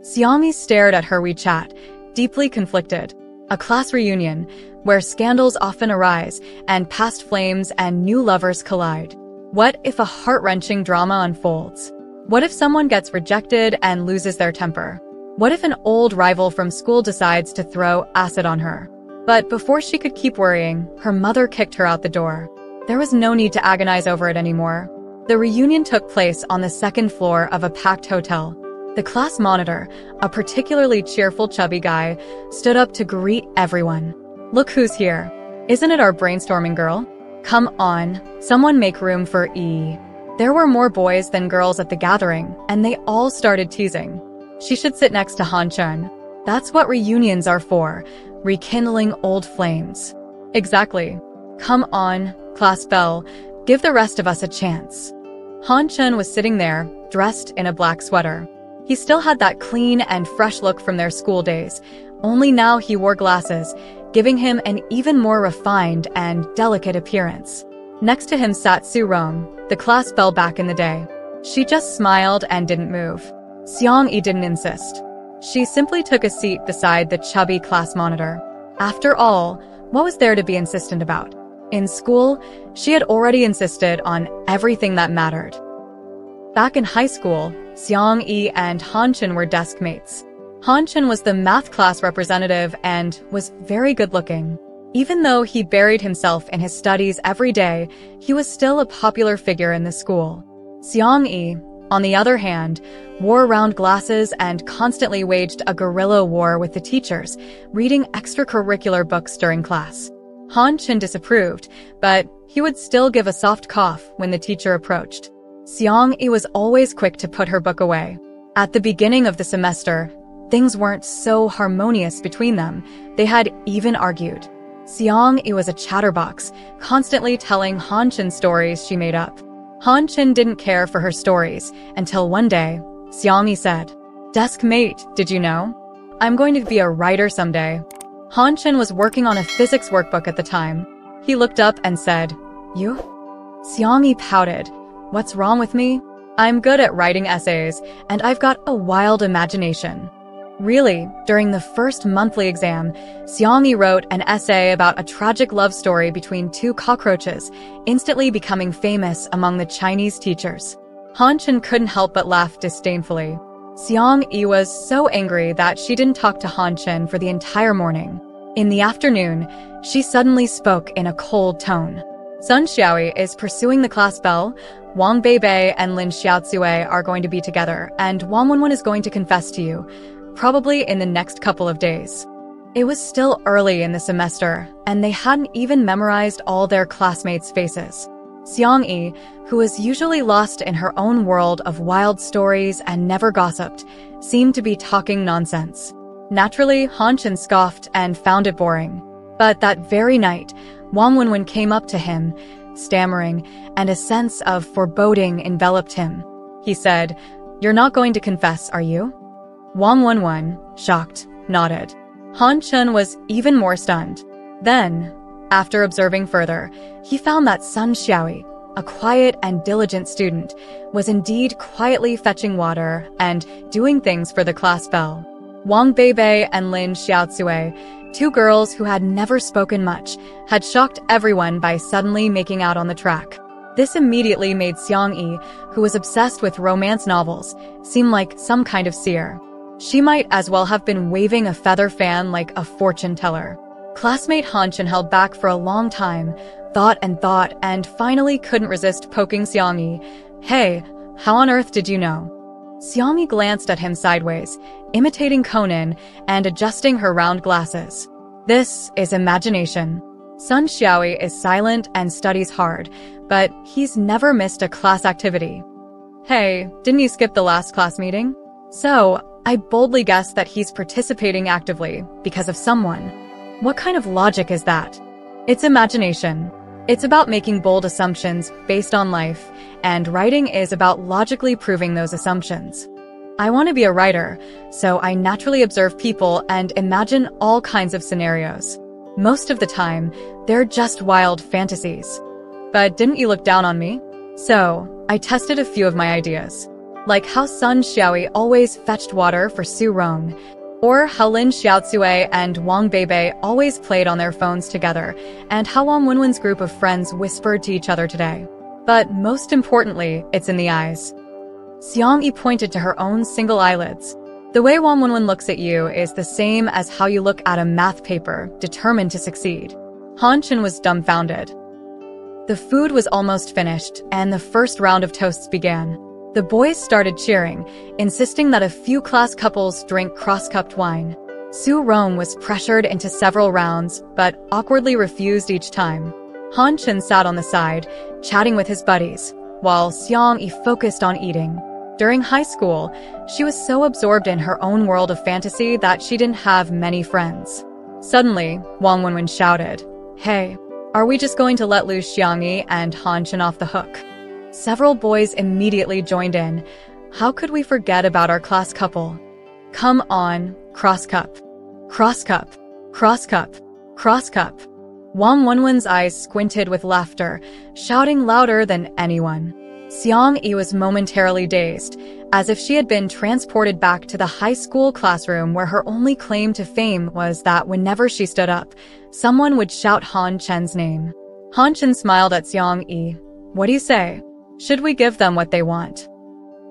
Xiangmi stared at her WeChat, deeply conflicted. A class reunion, where scandals often arise, and past flames and new lovers collide. What if a heart-wrenching drama unfolds? What if someone gets rejected and loses their temper? What if an old rival from school decides to throw acid on her? But before she could keep worrying, her mother kicked her out the door. There was no need to agonize over it anymore. The reunion took place on the second floor of a packed hotel. The class monitor, a particularly cheerful chubby guy, stood up to greet everyone. "Look who's here. Isn't it our brainstorming girl? Come on, someone make room for E." There were more boys than girls at the gathering, and they all started teasing. She should sit next to Han Chun. That's what reunions are for, rekindling old flames. Exactly. Come on, class belle, give the rest of us a chance. Han Chun was sitting there, dressed in a black sweater. He still had that clean and fresh look from their school days, only now he wore glasses, giving him an even more refined and delicate appearance. Next to him sat Su Rong, the class belle back in the day. She just smiled and didn't move. Xiangyi didn't insist. She simply took a seat beside the chubby class monitor. After all, what was there to be insistent about? In school, she had already insisted on everything that mattered. Back in high school, Xiangyi and Han Chun were desk mates. Han Chun was the math class representative and was very good-looking. Even though he buried himself in his studies every day, he was still a popular figure in the school. Xiangyi, on the other hand, wore round glasses and constantly waged a guerrilla war with the teachers, reading extracurricular books during class. Han Chun disapproved, but he would still give a soft cough when the teacher approached. Xiangyi was always quick to put her book away. At the beginning of the semester, things weren't so harmonious between them. They had even argued. Xiangyi was a chatterbox, constantly telling Han Chun stories she made up. Han Chun didn't care for her stories until one day, Xiangyi said, "Desk mate, did you know? I'm going to be a writer someday." Han Chun was working on a physics workbook at the time. He looked up and said, "You?" Xiangyi pouted. "What's wrong with me? I'm good at writing essays, and I've got a wild imagination." Really, during the first monthly exam, Xiangyi wrote an essay about a tragic love story between two cockroaches, instantly becoming famous among the Chinese teachers. Han Chun couldn't help but laugh disdainfully. Xiangyi was so angry that she didn't talk to Han Chun for the entire morning. In the afternoon, she suddenly spoke in a cold tone. Sun Xiaoyi is pursuing the class belle. Wang Beibei and Lin Xiaotsue are going to be together, and Wang Wenwen is going to confess to you, probably in the next couple of days. It was still early in the semester, and they hadn't even memorized all their classmates' faces. Xiangyi, who was usually lost in her own world of wild stories and never gossiped, seemed to be talking nonsense. Naturally, Han Chun scoffed and found it boring. But that very night, Wang Wenwen came up to him, stammering, and a sense of foreboding enveloped him. He said, "You're not going to confess, are you?" Wang Wenwen, shocked, nodded. Han Chun was even more stunned. Then, after observing further, he found that Sun Xiaoyi, a quiet and diligent student, was indeed quietly fetching water and doing things for the class belle. Wang Beibei and Lin Xiaotsue, two girls who had never spoken much, had shocked everyone by suddenly making out on the track. This immediately made Xiangyi, who was obsessed with romance novels, seem like some kind of seer. She might as well have been waving a feather fan like a fortune teller. Classmate Han Chun held back for a long time, thought, and finally couldn't resist poking Xiangyi. "Hey, how on earth did you know?" Xiangyi glanced at him sideways, imitating Conan and adjusting her round glasses. "This is imagination." Sun Xiaoyi is silent and studies hard, but he's never missed a class activity. "Hey, didn't you skip the last class meeting?" "So, I boldly guess that he's participating actively because of someone." What kind of logic is that? It's imagination. It's about making bold assumptions based on life, and writing is about logically proving those assumptions. I want to be a writer, so I naturally observe people and imagine all kinds of scenarios. Most of the time, they're just wild fantasies. But didn't you look down on me? So, I tested a few of my ideas. like how Sun Xiaoyi always fetched water for Su Rong, or how Lin Xiaotsue and Wang Beibei always played on their phones together, and how Wang Wenwen's group of friends whispered to each other today. But most importantly, it's in the eyes. Xiang Yi pointed to her own single eyelids. The way Wang Wenwen looks at you is the same as how you look at a math paper, determined to succeed. Han Chen was dumbfounded. The food was almost finished, and the first round of toasts began. The boys started cheering, insisting that a few class couples drink cross-cupped wine. Su Rong was pressured into several rounds, but awkwardly refused each time. Han Chen sat on the side, chatting with his buddies, while Xiang Yi focused on eating. During high school, she was so absorbed in her own world of fantasy that she didn't have many friends. Suddenly, Wang Wenwen shouted, "Hey, are we just going to let loose Xiang Yi and Han Chen off the hook?" Several boys immediately joined in. How could we forget about our class couple? Come on, cross-cup. Cross-cup. Cross-cup. Cross-cup. Wang Wenwen's eyes squinted with laughter, shouting louder than anyone. Xiang Yi was momentarily dazed, as if she had been transported back to the high school classroom where her only claim to fame was that whenever she stood up, someone would shout Han Chen's name. Han Chen smiled at Xiang Yi. "What do you say? Should we give them what they want?"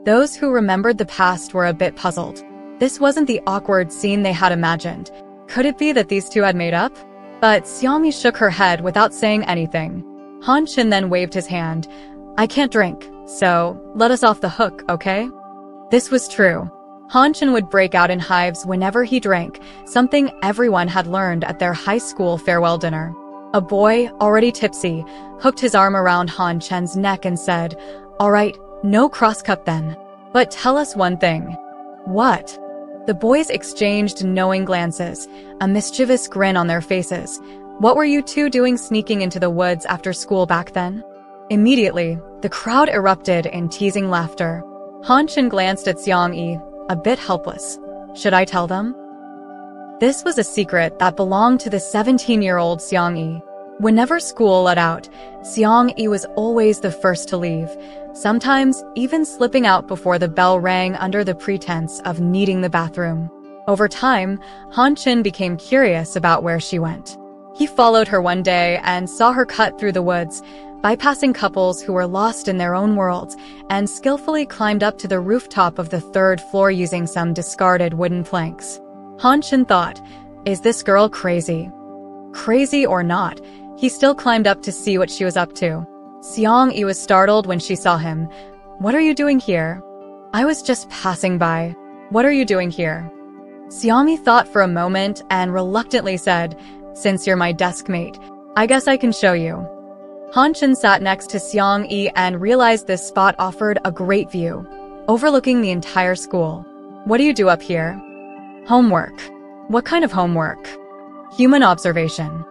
Those who remembered the past were a bit puzzled. This wasn't the awkward scene they had imagined. Could it be that these two had made up? But Xiang Yi shook her head without saying anything. Han Chen then waved his hand. "I can't drink, so let us off the hook, okay?" This was true. Han Chen would break out in hives whenever he drank, something everyone had learned at their high school farewell dinner. A boy, already tipsy, hooked his arm around Han Chen's neck and said, "All right, no cross-cup then. But tell us one thing." "What?" The boys exchanged knowing glances, a mischievous grin on their faces. "What were you two doing sneaking into the woods after school back then?" Immediately, the crowd erupted in teasing laughter. Han Chen glanced at Xiang Yi, a bit helpless. Should I tell them? This was a secret that belonged to the 17-year-old Xiang Yi. Whenever school let out, Xiang Yi was always the first to leave, sometimes even slipping out before the bell rang under the pretense of needing the bathroom. Over time, Han Chen became curious about where she went. He followed her one day and saw her cut through the woods, bypassing couples who were lost in their own worlds, and skillfully climbed up to the rooftop of the third floor using some discarded wooden planks. Han Chen thought, "Is this girl crazy?" Crazy or not, he still climbed up to see what she was up to. Xiang Yi was startled when she saw him. "What are you doing here?" "I was just passing by." "What are you doing here?" Xiang Yi thought for a moment and reluctantly said, "Since you're my desk mate, I guess I can show you." Han Chen sat next to Xiang Yi and realized this spot offered a great view, overlooking the entire school. "What do you do up here?" "Homework." "What kind of homework?" "Human observation."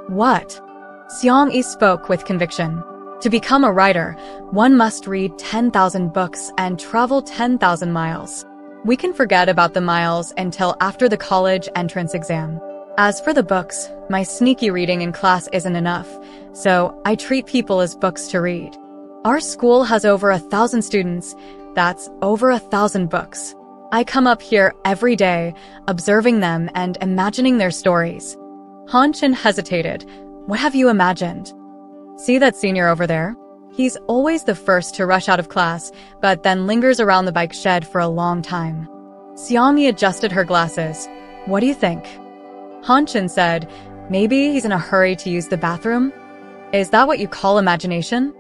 "What?" Xiang Yi spoke with conviction. To become a writer, one must read 10,000 books and travel 10,000 miles. We can forget about the miles until after the college entrance exam. As for the books, my sneaky reading in class isn't enough, so I treat people as books to read. Our school has over 1,000 students. That's over 1,000 books. I come up here every day, observing them and imagining their stories. Han Chen hesitated. "What have you imagined?" "See that senior over there? He's always the first to rush out of class, but then lingers around the bike shed for a long time." Xiang Yi adjusted her glasses. "What do you think?" Han Chen said, "Maybe he's in a hurry to use the bathroom?" "Is that what you call imagination?"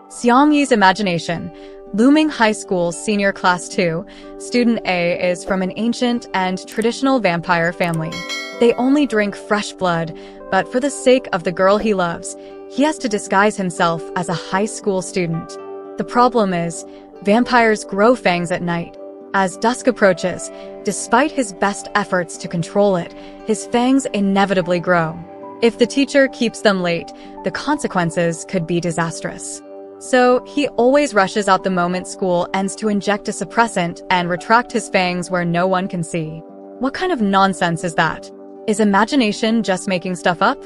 Xiang Yi's imagination. Looming High School Senior Class 2, Student A is from an ancient and traditional vampire family. They only drink fresh blood, but for the sake of the girl he loves, he has to disguise himself as a high school student. The problem is, vampires grow fangs at night. As dusk approaches, despite his best efforts to control it, his fangs inevitably grow. If the teacher keeps them late, the consequences could be disastrous. So he always rushes out the moment school ends to inject a suppressant and retract his fangs where no one can see. What kind of nonsense is that? Is imagination just making stuff up?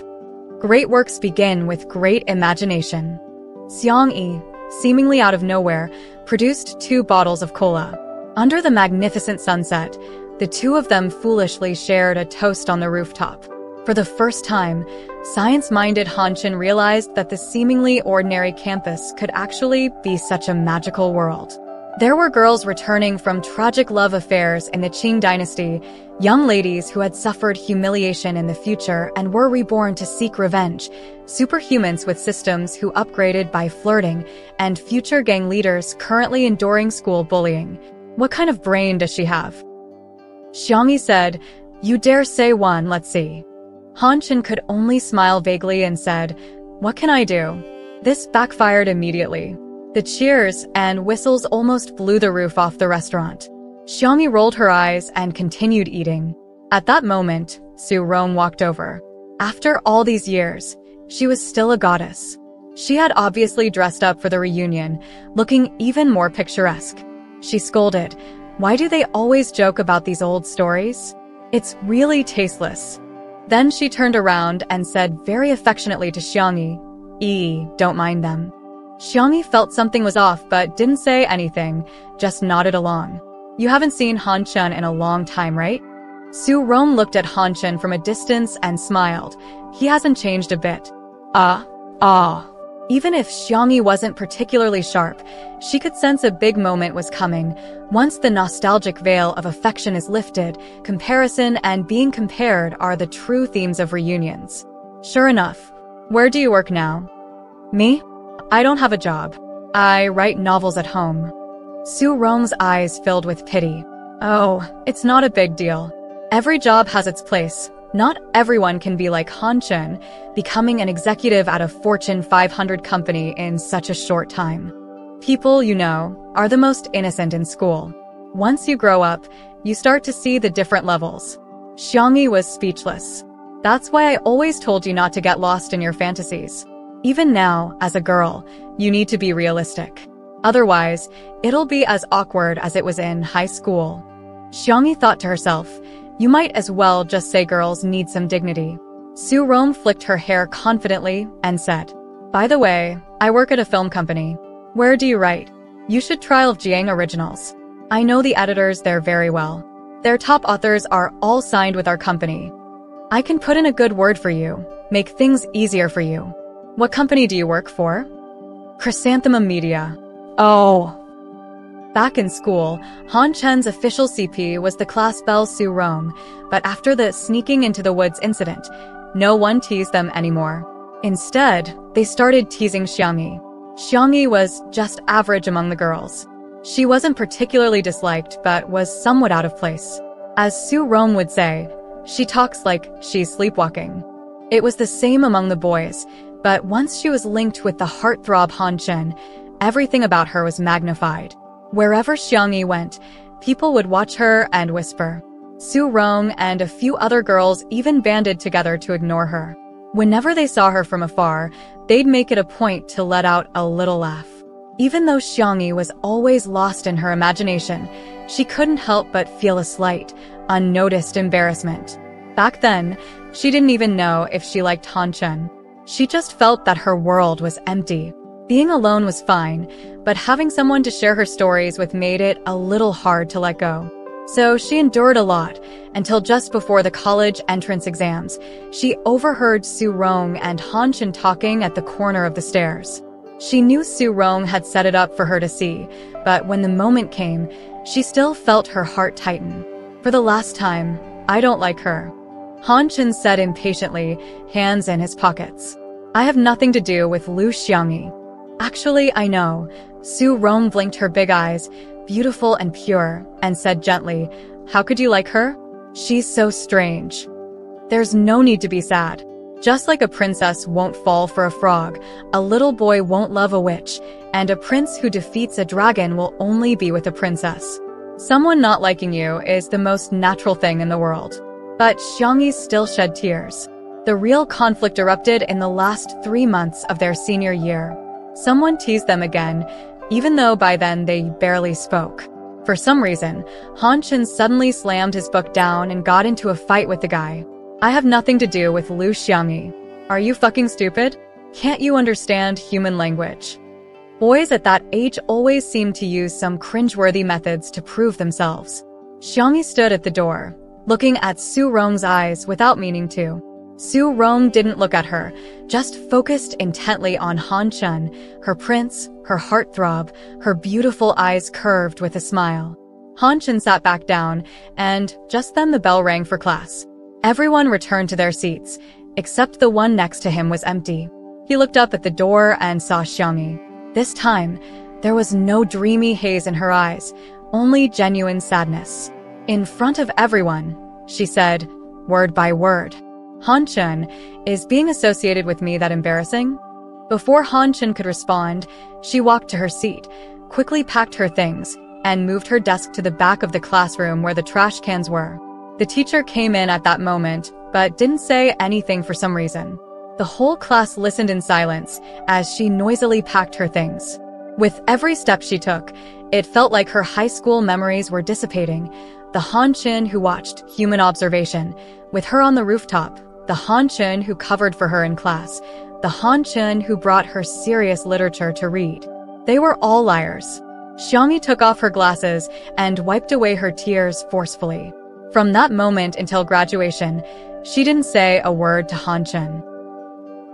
Great works begin with great imagination. Xiang Yi, seemingly out of nowhere, produced 2 bottles of cola. Under the magnificent sunset, the two of them foolishly shared a toast on the rooftop. For the first time, science-minded Han Chun realized that the seemingly ordinary campus could actually be such a magical world. There were girls returning from tragic love affairs in the Qing dynasty, young ladies who had suffered humiliation in the future and were reborn to seek revenge, superhumans with systems who upgraded by flirting, and future gang leaders currently enduring school bullying. What kind of brain does she have? Xiangyi said, "You dare say one, let's see." Han Chun could only smile vaguely and said, "What can I do?" This backfired immediately. The cheers and whistles almost blew the roof off the restaurant. Xiangyi rolled her eyes and continued eating. At that moment, Su Rong walked over. After all these years, she was still a goddess. She had obviously dressed up for the reunion, looking even more picturesque. She scolded, "Why do they always joke about these old stories? It's really tasteless." Then she turned around and said very affectionately to Xiangyi, "Don't mind them." Xiangyi felt something was off but didn't say anything, just nodded along. "You haven't seen Han Chun in a long time, right?" Su Rong looked at Han Chun from a distance and smiled. He hasn't changed a bit. Even if Xiangyi wasn't particularly sharp, she could sense a big moment was coming. Once the nostalgic veil of affection is lifted, comparison and being compared are the true themes of reunions. Sure enough. "Where do you work now?" "Me? I don't have a job. I write novels at home." Su Rong's eyes filled with pity. "Oh, it's not a big deal. Every job has its place. Not everyone can be like Han Chun, becoming an executive at a Fortune 500 company in such a short time. People, you know, are the most innocent in school. Once you grow up, you start to see the different levels." Xiangyi was speechless. "That's why I always told you not to get lost in your fantasies. Even now, as a girl, you need to be realistic. Otherwise, it'll be as awkward as it was in high school." Xiangyi thought to herself, "You might as well just say girls need some dignity." Su Rong flicked her hair confidently and said, "By the way, I work at a film company. Where do you write? You should try Jiang Originals. I know the editors there very well. Their top authors are all signed with our company. I can put in a good word for you, make things easier for you." "What company do you work for?" "Chrysanthemum Media." "Oh." Back in school, Han Chun's official CP was the class belle Su Rong, but after the sneaking into the woods incident, no one teased them anymore. Instead, they started teasing Xiangyi. Xiangyi was just average among the girls. She wasn't particularly disliked but was somewhat out of place. As Su Rong would say, she talks like she's sleepwalking. It was the same among the boys, but once she was linked with the heartthrob Han Chun, everything about her was magnified. Wherever Xiangyi went, people would watch her and whisper. Su Rong and a few other girls even banded together to ignore her. Whenever they saw her from afar, they'd make it a point to let out a little laugh. Even though Xiangyi was always lost in her imagination, she couldn't help but feel a slight, unnoticed embarrassment. Back then, she didn't even know if she liked Han Chun. She just felt that her world was empty. Being alone was fine, but having someone to share her stories with made it a little hard to let go. So she endured a lot, until just before the college entrance exams, she overheard Su Rong and Han Chun talking at the corner of the stairs. She knew Su Rong had set it up for her to see, but when the moment came, she still felt her heart tighten. For the last time, "I don't like her," Han Chun said impatiently, hands in his pockets. "I have nothing to do with Lu Xiangyi." "Actually, I know." Su Rong blinked her big eyes, beautiful and pure, and said gently, "How could you like her? She's so strange." "There's no need to be sad. Just like a princess won't fall for a frog, a little boy won't love a witch, and a prince who defeats a dragon will only be with a princess. Someone not liking you is the most natural thing in the world." But Xiangyi still shed tears. The real conflict erupted in the last 3 months of their senior year. Someone teased them again, even though by then they barely spoke. For some reason, Han Chun suddenly slammed his book down and got into a fight with the guy. "I have nothing to do with Lu Xiangyi. Are you fucking stupid? Can't you understand human language?" Boys at that age always seemed to use some cringeworthy methods to prove themselves. Xiangyi stood at the door, looking at Su Rong's eyes without meaning to. Su Rong didn't look at her, just focused intently on Han Chun, her prince, her heartthrob, her beautiful eyes curved with a smile. Han Chun sat back down, and just then the bell rang for class. Everyone returned to their seats, except the one next to him was empty. He looked up at the door and saw Xiangyi. This time, there was no dreamy haze in her eyes, only genuine sadness. In front of everyone, she said, word by word, Han Chun, is being associated with me that embarrassing? Before Han Chun could respond, she walked to her seat, quickly packed her things, and moved her desk to the back of the classroom where the trash cans were. The teacher came in at that moment, but didn't say anything for some reason. The whole class listened in silence as she noisily packed her things. With every step she took, it felt like her high school memories were dissipating. The Han Chun who watched human observation, with her on the rooftop, the Han Chun who covered for her in class, the Han Chun who brought her serious literature to read. They were all liars. Xiangyi took off her glasses and wiped away her tears forcefully. From that moment until graduation, she didn't say a word to Han Chun.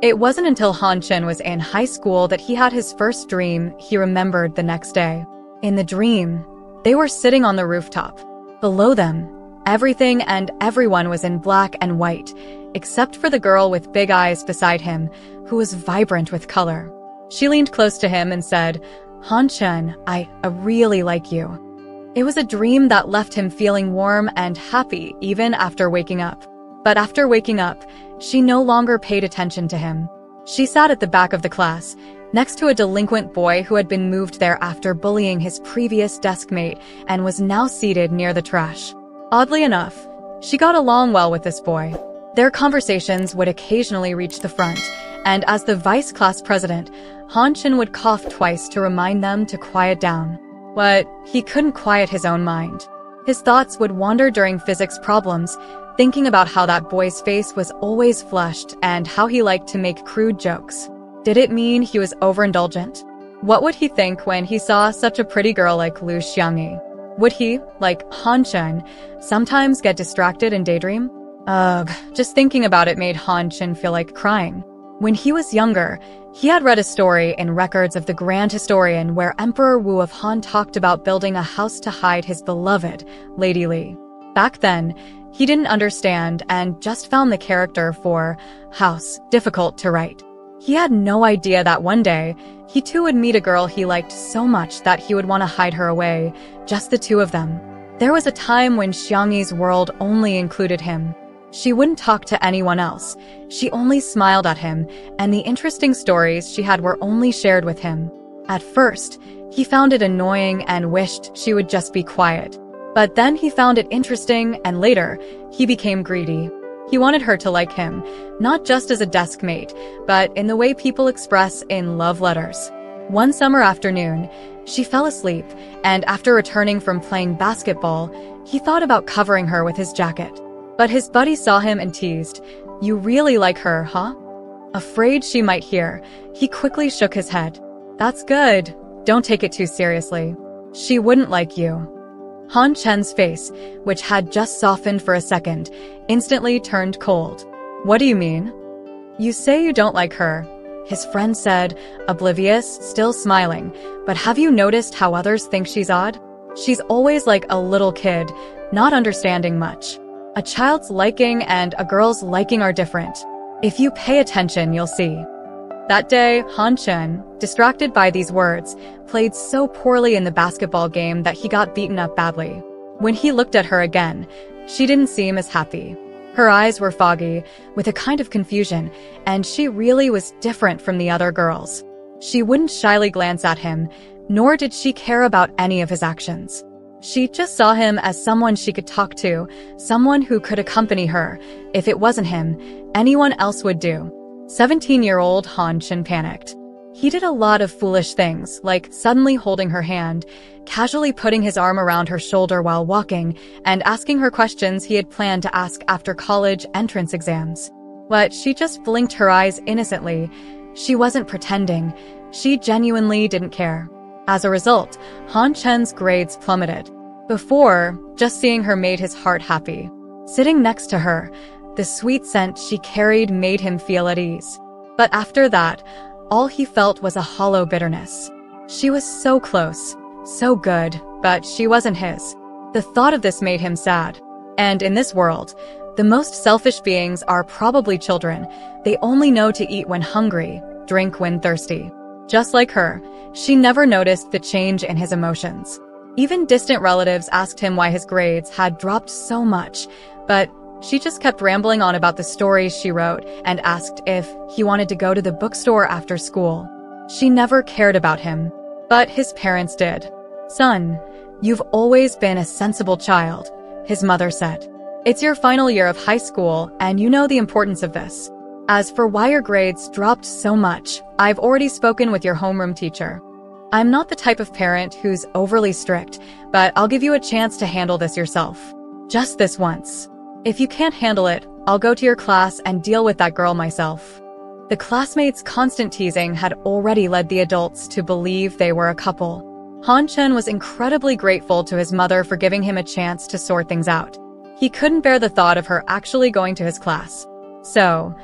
It wasn't until Han Chun was in high school that he had his first dream he remembered the next day. In the dream, they were sitting on the rooftop. Below them, everything and everyone was in black and white, except for the girl with big eyes beside him, who was vibrant with color. She leaned close to him and said, Han Chun, I really like you. It was a dream that left him feeling warm and happy even after waking up. But after waking up, she no longer paid attention to him. She sat at the back of the class, next to a delinquent boy who had been moved there after bullying his previous desk mate and was now seated near the trash. Oddly enough, she got along well with this boy. Their conversations would occasionally reach the front, and as the vice class president, Han Chun would cough twice to remind them to quiet down. But he couldn't quiet his own mind. His thoughts would wander during physics problems, thinking about how that boy's face was always flushed and how he liked to make crude jokes. Did it mean he was overindulgent? What would he think when he saw such a pretty girl like Lu Xiangyi? Would he, like Han Chun, sometimes get distracted and daydream? Ugh, just thinking about it made Han Chun feel like crying. When he was younger, he had read a story in records of the Grand Historian where Emperor Wu of Han talked about building a house to hide his beloved, Lady Li. Back then, he didn't understand and just found the character for house difficult to write. He had no idea that one day, he too would meet a girl he liked so much that he would want to hide her away, just the two of them. There was a time when Xiangyi's world only included him. She wouldn't talk to anyone else. She only smiled at him, and the interesting stories she had were only shared with him. At first, he found it annoying and wished she would just be quiet. But then he found it interesting, and later, he became greedy. He wanted her to like him, not just as a desk mate, but in the way people express in love letters. One summer afternoon, she fell asleep, and after returning from playing basketball, he thought about covering her with his jacket. But his buddy saw him and teased, "You really like her, huh?" Afraid she might hear, he quickly shook his head. "That's good. Don't take it too seriously. She wouldn't like you." Han Chun's face, which had just softened for a second, instantly turned cold. "What do you mean?" "You say you don't like her," his friend said, oblivious, still smiling. "But have you noticed how others think she's odd? She's always like a little kid, not understanding much. A child's liking and a girl's liking are different. If you pay attention, you'll see." That day, Han Chun, distracted by these words, played so poorly in the basketball game that he got beaten up badly. When he looked at her again, she didn't seem as happy. Her eyes were foggy, with a kind of confusion, and she really was different from the other girls. She wouldn't shyly glance at him, nor did she care about any of his actions. She just saw him as someone she could talk to, someone who could accompany her. If it wasn't him, anyone else would do. 17-year-old Han Chun panicked. He did a lot of foolish things, like suddenly holding her hand, casually putting his arm around her shoulder while walking, and asking her questions he had planned to ask after college entrance exams. But she just blinked her eyes innocently. She wasn't pretending, She genuinely didn't care. As a result, Han Chen's grades plummeted. Before, just seeing her made his heart happy. Sitting next to her, the sweet scent she carried made him feel at ease. But after that, all he felt was a hollow bitterness. She was so close, so good, but she wasn't his. The thought of this made him sad. And in this world, the most selfish beings are probably children. They only know to eat when hungry, drink when thirsty. Just like her, she never noticed the change in his emotions. Even distant relatives asked him why his grades had dropped so much, but she just kept rambling on about the stories she wrote and asked if he wanted to go to the bookstore after school. She never cared about him, but his parents did. "Son, you've always been a sensible child," his mother said. "It's your final year of high school, and you know the importance of this. As for why your grades dropped so much, I've already spoken with your homeroom teacher. I'm not the type of parent who's overly strict, but I'll give you a chance to handle this yourself. Just this once. If you can't handle it, I'll go to your class and deal with that girl myself." The classmates' constant teasing had already led the adults to believe they were a couple. Han Chen was incredibly grateful to his mother for giving him a chance to sort things out. He couldn't bear the thought of her actually going to his class. So,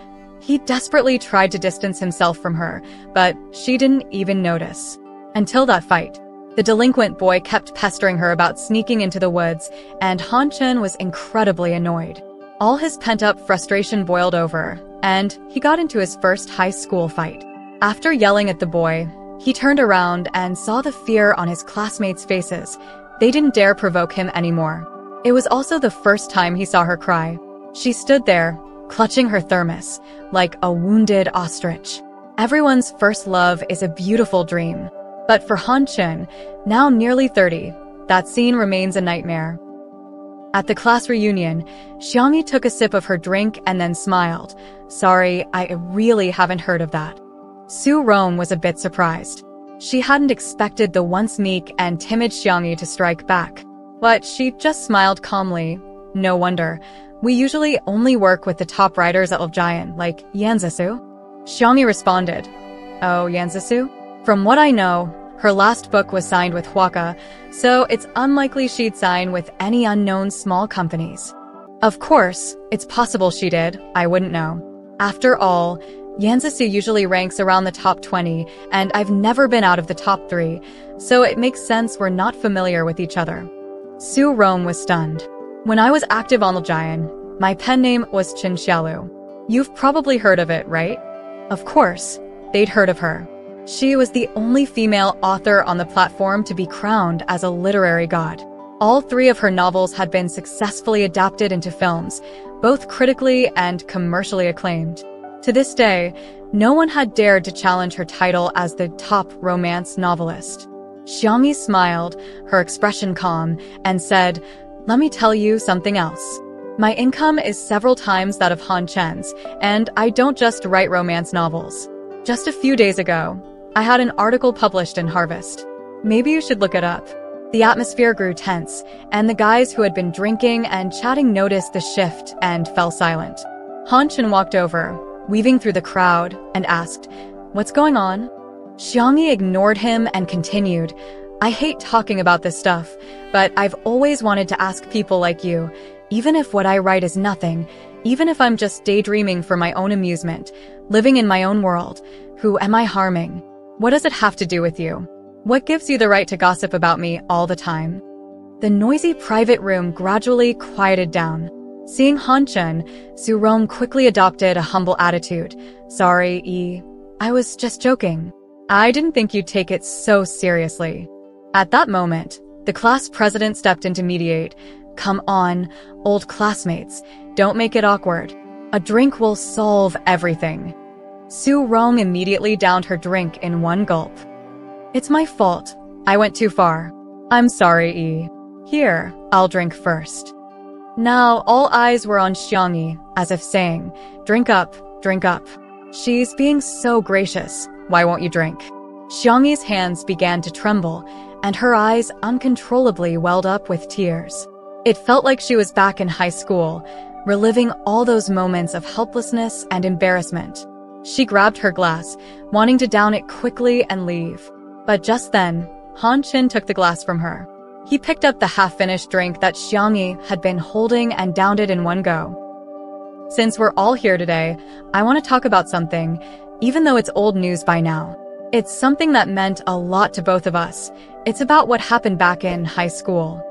he desperately tried to distance himself from her, but she didn't even notice. Until that fight. The delinquent boy kept pestering her about sneaking into the woods, and Han Chen was incredibly annoyed. All his pent-up frustration boiled over, and he got into his first high school fight. After yelling at the boy, he turned around and saw the fear on his classmates' faces. They didn't dare provoke him anymore. It was also the first time he saw her cry. She stood there, clutching her thermos, like a wounded ostrich. Everyone's first love is a beautiful dream. But for Han Chen, now nearly 30, that scene remains a nightmare. At the class reunion, Xiangyi took a sip of her drink and then smiled. "Sorry, I really haven't heard of that." Su Rome was a bit surprised. She hadn't expected the once meek and timid Xiangyi to strike back. But she just smiled calmly. "No wonder. We usually only work with the top writers at Ljian, like Yanzisu." Xiangyi responded. "Oh, Yanzisu? From what I know, her last book was signed with Huaka, so it's unlikely she'd sign with any unknown small companies." Of course, it's possible she did, I wouldn't know. After all, Yanzisu usually ranks around the top 20, and I've never been out of the top 3, so it makes sense we're not familiar with each other. Su Rome was stunned. "When I was active on Ljian, my pen name was Chen Xiaolu. You've probably heard of it, right?" Of course, they'd heard of her. She was the only female author on the platform to be crowned as a literary god. All 3 of her novels had been successfully adapted into films, both critically and commercially acclaimed. To this day, no one had dared to challenge her title as the top romance novelist. Xiangyi smiled, her expression calm, and said, "Let me tell you something else. My income is several times that of Han Chen's, and I don't just write romance novels. Just a few days ago, I had an article published in Harvest. Maybe you should look it up." The atmosphere grew tense, and the guys who had been drinking and chatting noticed the shift and fell silent. Han Chen walked over, weaving through the crowd, and asked, "What's going on?" Xiangyi ignored him and continued, "I hate talking about this stuff, but I've always wanted to ask people like you, even if what I write is nothing, even if I'm just daydreaming for my own amusement, living in my own world, who am I harming? What does it have to do with you? What gives you the right to gossip about me all the time?" The noisy private room gradually quieted down. Seeing Han Chen, Su Rome quickly adopted a humble attitude. "Sorry, I was just joking. I didn't think you'd take it so seriously." At that moment, the class president stepped in to mediate. "Come on, old classmates, don't make it awkward. A drink will solve everything." Su Rome immediately downed her drink in one gulp. "It's my fault. I went too far. I'm sorry, Here, I'll drink first." Now, all eyes were on Xiangyi, as if saying, drink up, drink up. She's being so gracious. Why won't you drink?" Xiangyi's hands began to tremble, and her eyes uncontrollably welled up with tears. It felt like she was back in high school, reliving all those moments of helplessness and embarrassment. She grabbed her glass, wanting to down it quickly and leave. But just then, Han Qin took the glass from her. He picked up the half-finished drink that Xiangyi had been holding and downed it in one go. Since we're all here today, I want to talk about something, even though it's old news by now. It's something that meant a lot to both of us. It's about what happened back in high school.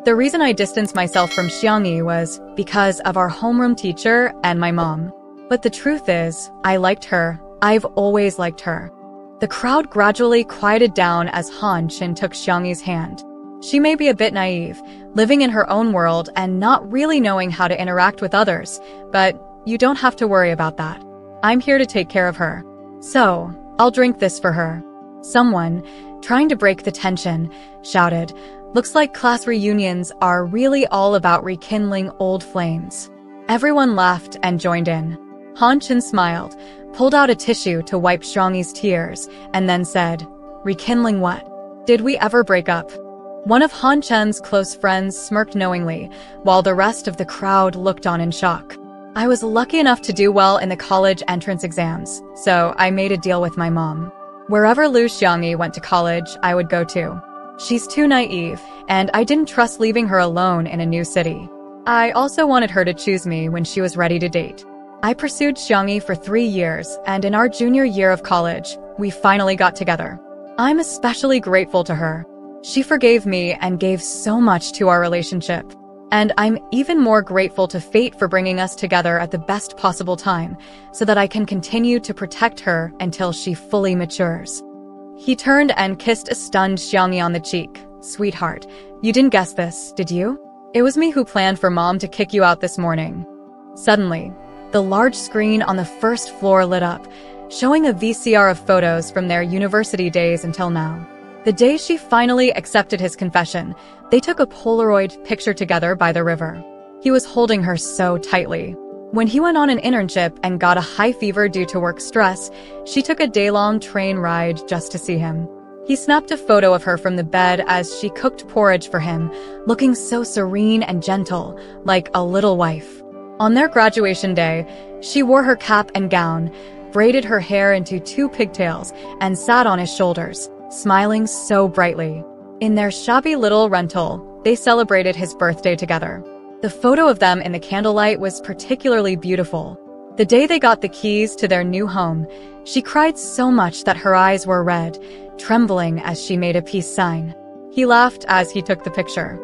The reason I distanced myself from Xiangyi was because of our homeroom teacher and my mom. But the truth is, I liked her. I've always liked her. The crowd gradually quieted down as Han Qin took Xiangyi's hand. She may be a bit naive, living in her own world and not really knowing how to interact with others, but you don't have to worry about that. I'm here to take care of her. So, I'll drink this for her. Someone, trying to break the tension, shouted, "Looks like class reunions are really all about rekindling old flames." Everyone laughed and joined in. Han Qin smiled, pulled out a tissue to wipe Xiangyi's tears, and then said, "Rekindling what? Did we ever break up?" One of Han Qin's close friends smirked knowingly, while the rest of the crowd looked on in shock. I was lucky enough to do well in the college entrance exams, so I made a deal with my mom. Wherever Lu Xiangyi went to college, I would go to. She's too naive, and I didn't trust leaving her alone in a new city. I also wanted her to choose me when she was ready to date. I pursued Xiangyi for 3 years, and in our junior year of college, we finally got together. I'm especially grateful to her. She forgave me and gave so much to our relationship. And I'm even more grateful to fate for bringing us together at the best possible time, so that I can continue to protect her until she fully matures. He turned and kissed a stunned Xiangyi on the cheek. "Sweetheart, you didn't guess this, did you? It was me who planned for Mom to kick you out this morning." Suddenly, the large screen on the first floor lit up, showing a VCR of photos from their university days until now. The day she finally accepted his confession, they took a Polaroid picture together by the river. He was holding her so tightly. When he went on an internship and got a high fever due to work stress, she took a day-long train ride just to see him. He snapped a photo of her from the bed as she cooked porridge for him, looking so serene and gentle, like a little wife. On their graduation day, she wore her cap and gown, braided her hair into 2 pigtails, and sat on his shoulders, smiling so brightly. In their shabby little rental, they celebrated his birthday together. The photo of them in the candlelight was particularly beautiful. The day they got the keys to their new home, she cried so much that her eyes were red, trembling as she made a peace sign. He laughed as he took the picture.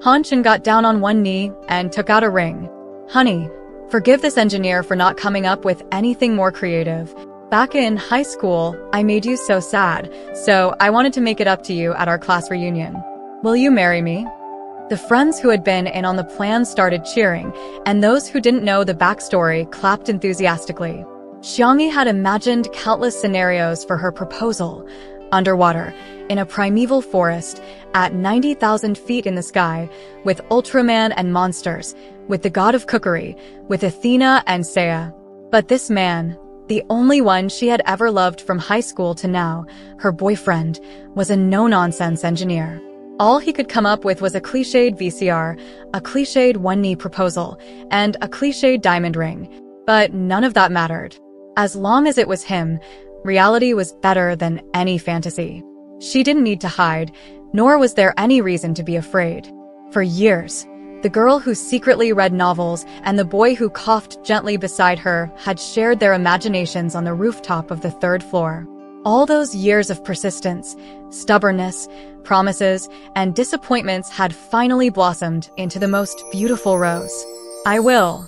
Han Qin got down on one knee and took out a ring. "Honey, forgive this engineer for not coming up with anything more creative. Back in high school, I made you so sad, so I wanted to make it up to you at our class reunion. Will you marry me?" The friends who had been in on the plan started cheering, and those who didn't know the backstory clapped enthusiastically. Xiangyi had imagined countless scenarios for her proposal. Underwater, in a primeval forest, at 90,000 feet in the sky, with Ultraman and monsters, with the god of cookery, with Athena and Saya. But this man, the only one she had ever loved from high school to now, her boyfriend, was a no-nonsense engineer. All he could come up with was a cliched VCR, a cliched one-knee proposal, and a cliched diamond ring. But none of that mattered. As long as it was him, reality was better than any fantasy. She didn't need to hide, nor was there any reason to be afraid. For years, the girl who secretly read novels and the boy who coughed gently beside her had shared their imaginations on the rooftop of the 3rd floor. All those years of persistence, stubbornness, promises, and disappointments had finally blossomed into the most beautiful rose. "I will,"